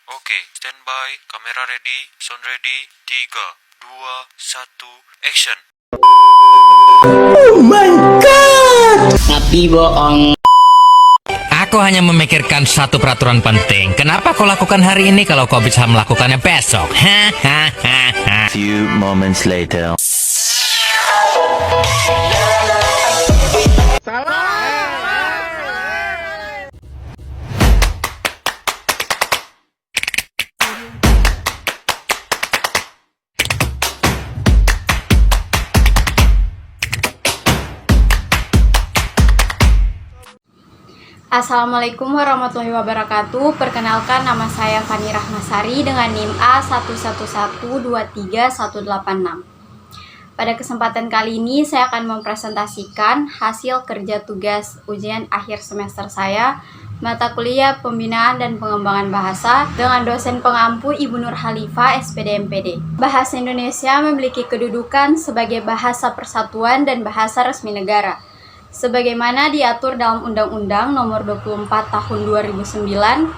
Oke, standby, kamera ready, sound ready, 3, 2, 1, action. Oh my god! Tapi bohong. Aku hanya memikirkan satu peraturan penting. Kenapa kau lakukan hari ini kalau kau bisa melakukannya besok? Few moments later. Assalamualaikum warahmatullahi wabarakatuh. Perkenalkan, nama saya Fani Rahmasari dengan NIM A111231186. Pada kesempatan kali ini saya akan mempresentasikan hasil kerja tugas ujian akhir semester saya mata kuliah Pembinaan dan Pengembangan Bahasa dengan dosen pengampu Ibu Nur Halifah, SPD MPD. Bahasa Indonesia memiliki kedudukan sebagai bahasa persatuan dan bahasa resmi negara, sebagaimana diatur dalam Undang-Undang Nomor 24 Tahun 2009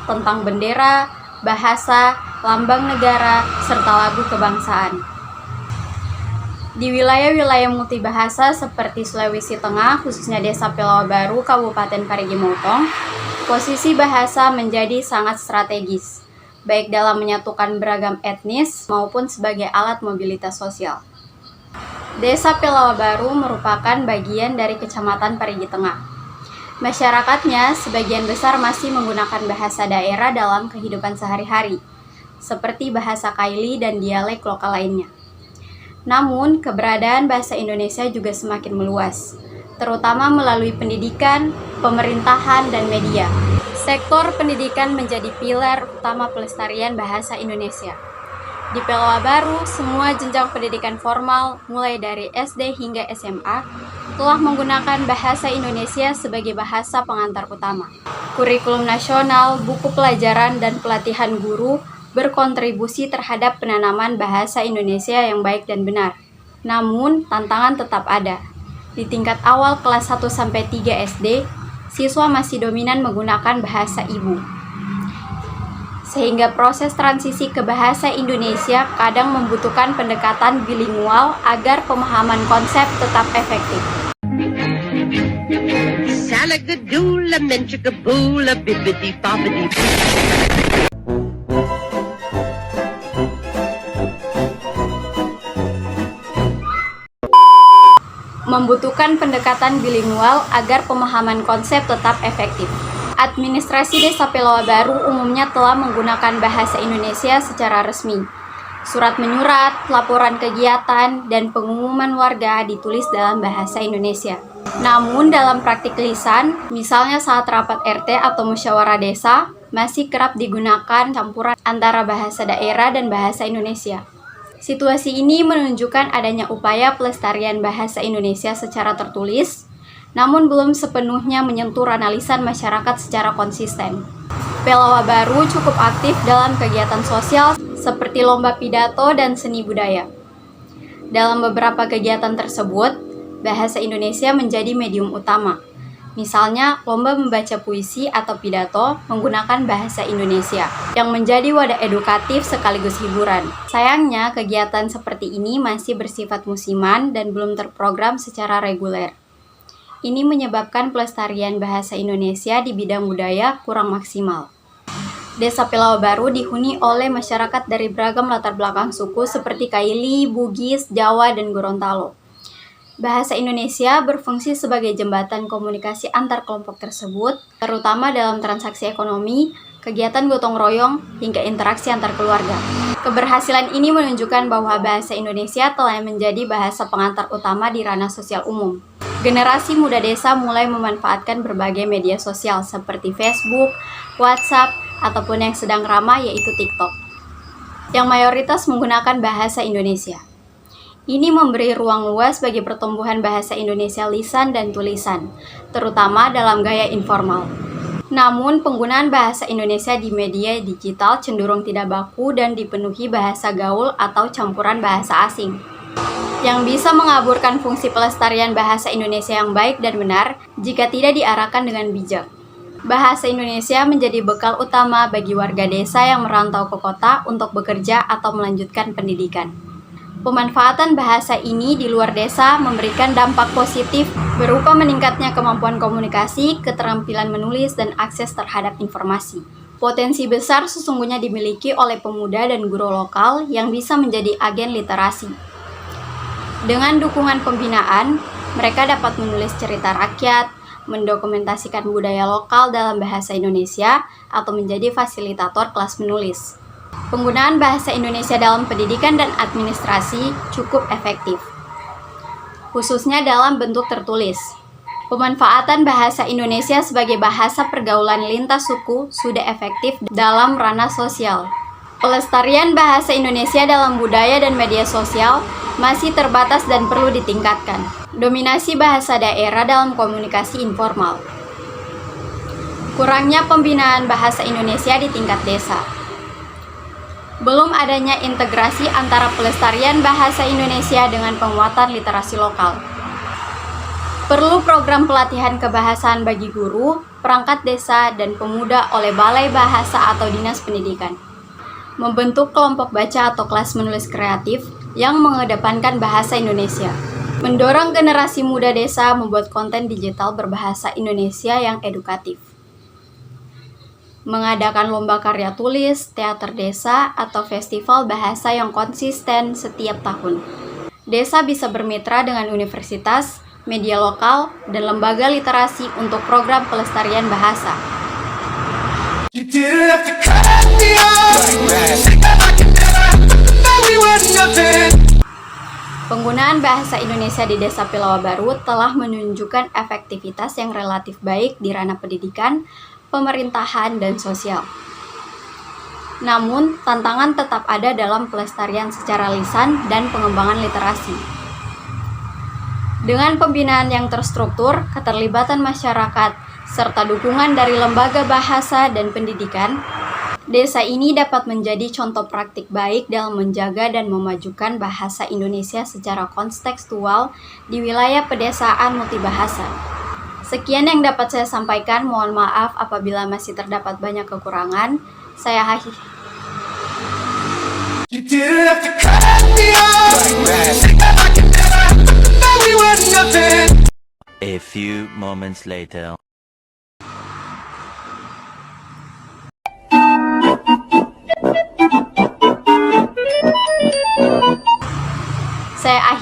tentang bendera, bahasa, lambang negara, serta lagu kebangsaan. Di wilayah-wilayah multibahasa seperti Sulawesi Tengah, khususnya Desa Pelawa Baru, Kabupaten Parigi Motong, posisi bahasa menjadi sangat strategis, baik dalam menyatukan beragam etnis maupun sebagai alat mobilitas sosial. Desa Pelawa Baru merupakan bagian dari Kecamatan Parigi Tengah. Masyarakatnya sebagian besar masih menggunakan bahasa daerah dalam kehidupan sehari-hari, seperti bahasa Kaili dan dialek lokal lainnya. Namun, keberadaan bahasa Indonesia juga semakin meluas, terutama melalui pendidikan, pemerintahan, dan media. Sektor pendidikan menjadi pilar utama pelestarian bahasa Indonesia. Di Pelawa Baru, semua jenjang pendidikan formal, mulai dari SD hingga SMA, telah menggunakan bahasa Indonesia sebagai bahasa pengantar utama. Kurikulum nasional, buku pelajaran, dan pelatihan guru berkontribusi terhadap penanaman bahasa Indonesia yang baik dan benar. Namun, tantangan tetap ada. Di tingkat awal kelas 1-3 SD, siswa masih dominan menggunakan bahasa ibu, sehingga proses transisi ke bahasa Indonesia kadang membutuhkan pendekatan bilingual agar pemahaman konsep tetap efektif. Membutuhkan pendekatan bilingual agar pemahaman konsep tetap efektif. Administrasi Desa Pelawa Baru umumnya telah menggunakan bahasa Indonesia secara resmi. Surat menyurat, laporan kegiatan, dan pengumuman warga ditulis dalam bahasa Indonesia. Namun dalam praktik lisan, misalnya saat rapat RT atau musyawarah desa, masih kerap digunakan campuran antara bahasa daerah dan bahasa Indonesia. Situasi ini menunjukkan adanya upaya pelestarian bahasa Indonesia secara tertulis, namun belum sepenuhnya menyentuh ranalisan masyarakat secara konsisten. Pelawa Baru cukup aktif dalam kegiatan sosial seperti lomba pidato dan seni budaya. Dalam beberapa kegiatan tersebut, bahasa Indonesia menjadi medium utama. Misalnya, lomba membaca puisi atau pidato menggunakan bahasa Indonesia, yang menjadi wadah edukatif sekaligus hiburan. Sayangnya, kegiatan seperti ini masih bersifat musiman dan belum terprogram secara reguler. Ini menyebabkan pelestarian bahasa Indonesia di bidang budaya kurang maksimal. Desa Pelawa Baru dihuni oleh masyarakat dari beragam latar belakang suku seperti Kaili, Bugis, Jawa, dan Gorontalo. Bahasa Indonesia berfungsi sebagai jembatan komunikasi antar kelompok tersebut, terutama dalam transaksi ekonomi, kegiatan gotong royong, hingga interaksi antar keluarga. Keberhasilan ini menunjukkan bahwa bahasa Indonesia telah menjadi bahasa pengantar utama di ranah sosial umum. Generasi muda desa mulai memanfaatkan berbagai media sosial seperti Facebook, WhatsApp, ataupun yang sedang ramai yaitu TikTok, yang mayoritas menggunakan bahasa Indonesia. Ini memberi ruang luas bagi pertumbuhan bahasa Indonesia lisan dan tulisan, terutama dalam gaya informal. Namun, penggunaan bahasa Indonesia di media digital cenderung tidak baku dan dipenuhi bahasa gaul atau campuran bahasa asing, yang bisa mengaburkan fungsi pelestarian bahasa Indonesia yang baik dan benar jika tidak diarahkan dengan bijak. Bahasa Indonesia menjadi bekal utama bagi warga desa yang merantau ke kota untuk bekerja atau melanjutkan pendidikan. Pemanfaatan bahasa ini di luar desa memberikan dampak positif berupa meningkatnya kemampuan komunikasi, keterampilan menulis, dan akses terhadap informasi. Potensi besar sesungguhnya dimiliki oleh pemuda dan guru lokal yang bisa menjadi agen literasi. Dengan dukungan pembinaan, mereka dapat menulis cerita rakyat, mendokumentasikan budaya lokal dalam bahasa Indonesia, atau menjadi fasilitator kelas menulis. Penggunaan bahasa Indonesia dalam pendidikan dan administrasi cukup efektif, khususnya dalam bentuk tertulis. Pemanfaatan bahasa Indonesia sebagai bahasa pergaulan lintas suku sudah efektif dalam ranah sosial. Pelestarian bahasa Indonesia dalam budaya dan media sosial masih terbatas dan perlu ditingkatkan. Dominasi bahasa daerah dalam komunikasi informal. Kurangnya pembinaan bahasa Indonesia di tingkat desa. Belum adanya integrasi antara pelestarian bahasa Indonesia dengan penguatan literasi lokal. Perlu program pelatihan kebahasaan bagi guru, perangkat desa, dan pemuda oleh Balai Bahasa atau Dinas Pendidikan. Membentuk kelompok baca atau kelas menulis kreatif yang mengedepankan bahasa Indonesia. Mendorong generasi muda desa membuat konten digital berbahasa Indonesia yang edukatif. Mengadakan lomba karya tulis, teater desa, atau festival bahasa yang konsisten setiap tahun. Desa bisa bermitra dengan universitas, media lokal, dan lembaga literasi untuk program pelestarian bahasa. Penggunaan bahasa Indonesia di Desa Pilawa Baru telah menunjukkan efektivitas yang relatif baik di ranah pendidikan, pemerintahan, dan sosial. Namun, tantangan tetap ada dalam pelestarian secara lisan dan pengembangan literasi. Dengan pembinaan yang terstruktur, keterlibatan masyarakat, serta dukungan dari lembaga bahasa dan pendidikan, desa ini dapat menjadi contoh praktik baik dalam menjaga dan memajukan bahasa Indonesia secara kontekstual di wilayah pedesaan multibahasa. Sekian yang dapat saya sampaikan, mohon maaf apabila masih terdapat banyak kekurangan. Saya A few moments later.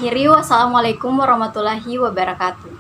akhiri. Wassalamualaikum warahmatullahi wabarakatuh.